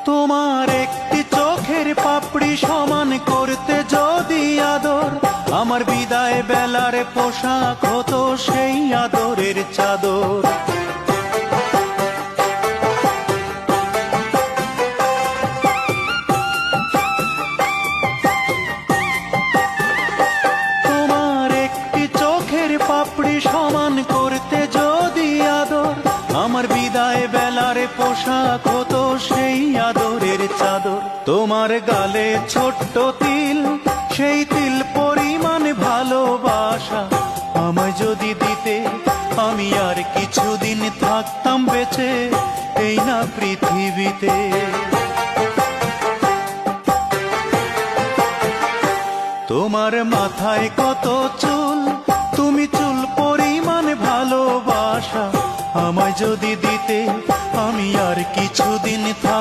তোমার একটি চোখের পাপড়ি সমান করতে যদি আদর, আমার বিদায় বেলার পোশাক হতো সেই আদরের চাদর। তোমার একটি চোখের পাপড়ি সমান করতে যদি আদর, আমার বিদায় বেলার পোশাক হতো সেই আদরের চাদর। তোমার গালে ছোট্ট তিল, সেই তিল পরিমাণ ভালোবাসা আমায় যদি দিতে, আমি আর কিছুদিন থাকতাম বেঁচে এই না পৃথিবীতে। তোমার মাথায় কত চুল, তুমি চুল পরিমাণ ভালোবাসা আমায় যদি দিতে, আমি আর কিছুদিন থাক